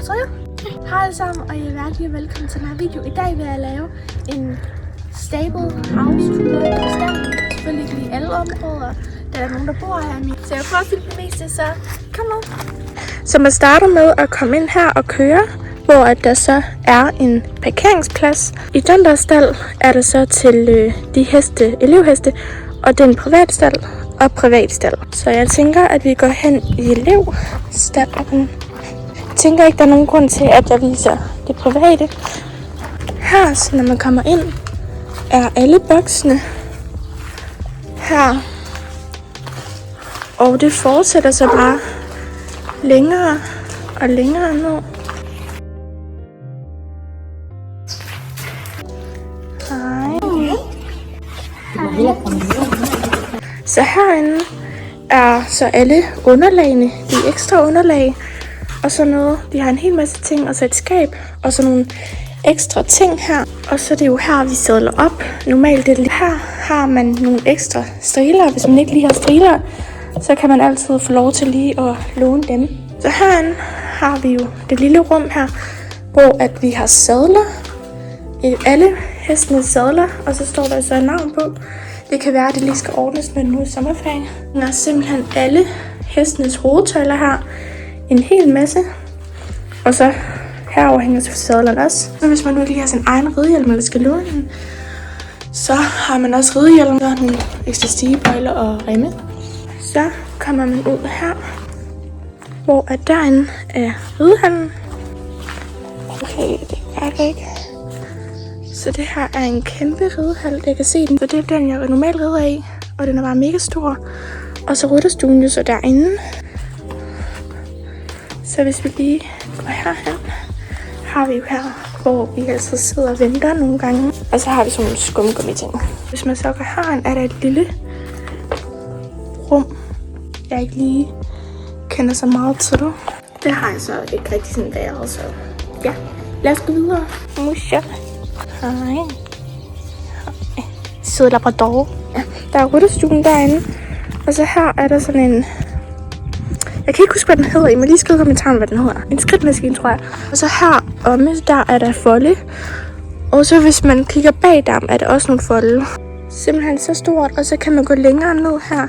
du trykket? Hej alle sammen, og I er hjertelig velkommen til den her video. I dag vil jeg lave en stable house tour på stedet. Selvfølgelig ikke lige alle områder, der er nogen, der bor her. Så jeg vil prøve at filme det meste, så kom nu. Så man starter med at komme ind her og køre, hvor at der så er en parkeringsplads. I den der stald er der så til de heste, elevheste, og det er en privat stald og privat stald. Så jeg tænker, at vi går hen i elevstallen. Jeg tænker ikke, der er nogen grund til, at jeg viser det private. Her, så når man kommer ind, er alle boksene her. Og det fortsætter så bare længere og længere ned. Så herinde er så alle underlagene, de ekstra underlag og sådan noget. De har en hel masse ting, og så et skab og så nogle ekstra ting her. Og så er det jo her, vi sadler op. Normalt det her har man nogle ekstra striler. Hvis man ikke lige har striler, så kan man altid få lov til lige at låne dem. Så herinde har vi jo det lille rum her, hvor at vi har sadler. Alle hestene sadler, og så står der så et navn på. Det kan være, at det lige skal ordnes, når det nu er sommerferie. Der er simpelthen alle hestenes hovedtøjler her. En hel masse. Og så herover hænger så sadlerne også. Så hvis man nu ikke lige har sin egen ridehjelm, eller skal låne den, så har man også ridehjelm. Der er nogle ekstra stigebøjler og remme. Så kommer man ud her, hvor at derinde er ridehallen. Okay, det er det ikke. Så det her er en kæmpe ridehal. Jeg kan se den, for det er den, jeg normalt rider i. Og den er bare mega stor. Og så rytterstuen jo så derinde. Så hvis vi lige går herhen, har vi jo her, hvor vi altid sidder og venter nogle gange. Og så har vi sådan nogle skumgummi-ting. Hvis man så går herhen, er der et lille rum, jeg ikke lige kender så meget til. Det har jeg så ikke rigtig sådan været, så ja, lad os gå videre. Musha. Hej. Søde labrador. Ja, der er rytterstuen derinde. Og så her er der sådan en... Jeg kan ikke huske, hvad den hedder. I må lige skrive i kommentaren, hvad den hedder. En skridtmaskine, tror jeg. Og så her omme, der er der folde. Og så hvis man kigger bag der, er der også nogle folde. Simpelthen så stort. Og så kan man gå længere ned her.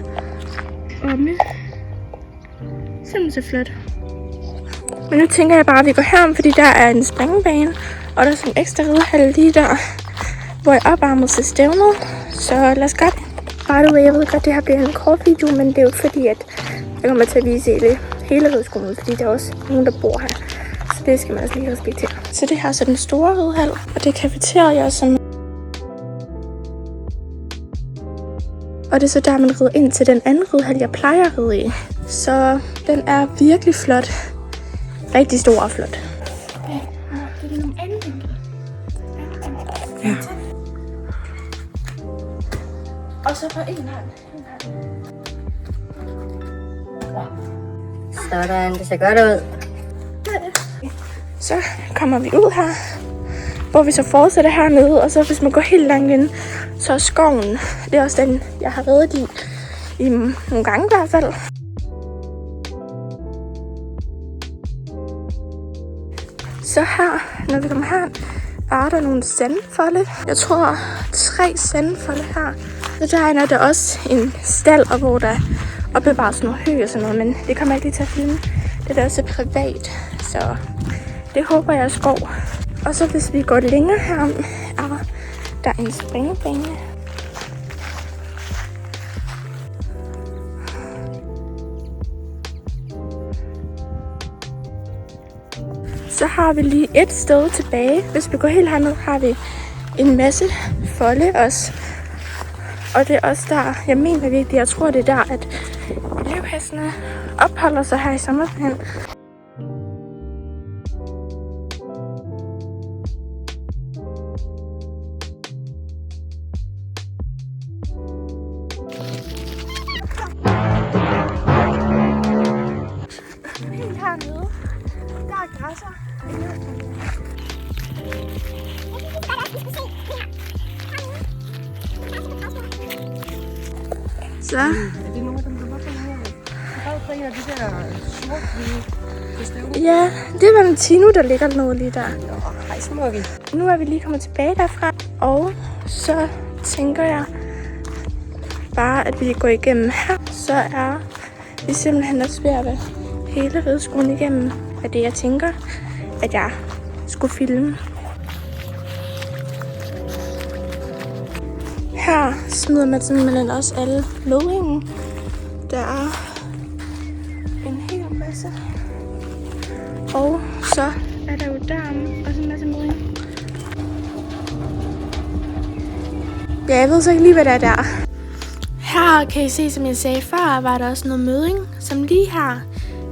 Omme. Simpelthen så flot. Men nu tænker jeg bare, at vi går herom, fordi der er en springebane. Og der er sådan en ekstra ridehal lige der, hvor jeg opvarmer til stævnet. Så lad os gøre det. By the way, jeg ved godt, det her bliver en kort video, men det er jo ikke fordi, at jeg kommer til at vise hele rideskolen, fordi der er også nogen, der bor her. Så det skal man også lige respektere. Så det her er så den store ridehal, og det er kafeteriet sådan. Og det er så der, man rider ind til den anden ridehal, jeg plejer at ride i. Så den er virkelig flot. Rigtig stor og flot. Det er nogle anden vinkel. Ja. Og så på en hånd. Sådan, det ser godt ud. Så kommer vi ud her, hvor vi så fortsætter hernede, og så hvis man går helt langt ind, så er skoven. Det er også den, jeg har reddet i nogle gange i hvert fald. Så her, når vi kommer her, er der nogle sandfolde. Jeg tror 3 sandfolde her. Så der er der også en stald, hvor der opbevares sådan noget hø og sådan noget, men det kommer jeg ikke lige til at filme. Det er da også privat, så det håber jeg også går. Og så hvis vi går længere herom, er der en springebane. Så har vi lige et sted tilbage. Hvis vi går helt herned, har vi en masse folde også. Og det er også der, jeg mener virkelig, jeg tror det er der, at elevhestene opholder sig her i sommerferien. Helt hernede, der er græsser. Så. Er det nogle af dem, du var på her? Jeg har jo de der sort-hvide Ja, det er Valentino, der ligger noget lige der. Hej, smukke. Nu er vi lige kommet tilbage derfra, og så tænker jeg bare, at vi går igennem her. Så er vi simpelthen nødt ved at være hele rideskolen igennem af det, jeg tænker, at jeg skulle filme. Her smider man simpelthen også alle mødringen. Der er en hel masse. Og så er der jo der også en masse mødring. Ja, jeg ved så ikke lige, hvad der er der. Her kan I se, som jeg sagde før, var der også noget mødring, som lige her.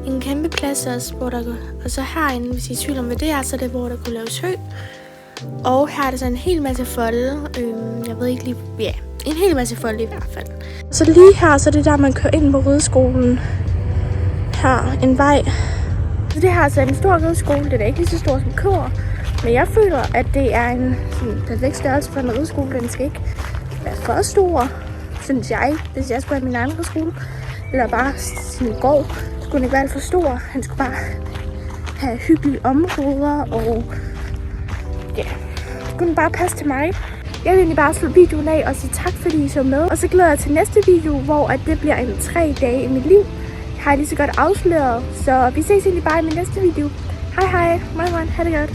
En kæmpe plads også, hvor der og så herinde, hvis I er i tvivl om, hvad det er, så er det, hvor der kunne laves hø. Og her er der så en hel masse folde. Jeg ved ikke lige, ja, en hel masse folde i hvert fald. Så lige her, så er det der, man kører ind på rideskolen. Her, en vej. Så det her er altså en stor rideskole. Det er ikke lige så stor som Kør. Men jeg føler, at det er en sådan, perfekt størrelse for en rideskole. Den skal ikke være for stor, synes jeg. Hvis jeg skulle have min egen rideskole. Eller bare sin gård. Så skulle den ikke være alt for stor. Han skulle bare have hyggelige områder. Og ja, så kunne den bare passe til mig. Jeg vil egentlig bare slutte videoen af og sige tak, fordi I så med. Og så glæder jeg til næste video, hvor at det bliver en 3 dage i mit liv. Har jeg lige så godt afsløret. Så vi ses egentlig bare i min næste video. Hej hej. Morgen. Ha' det godt.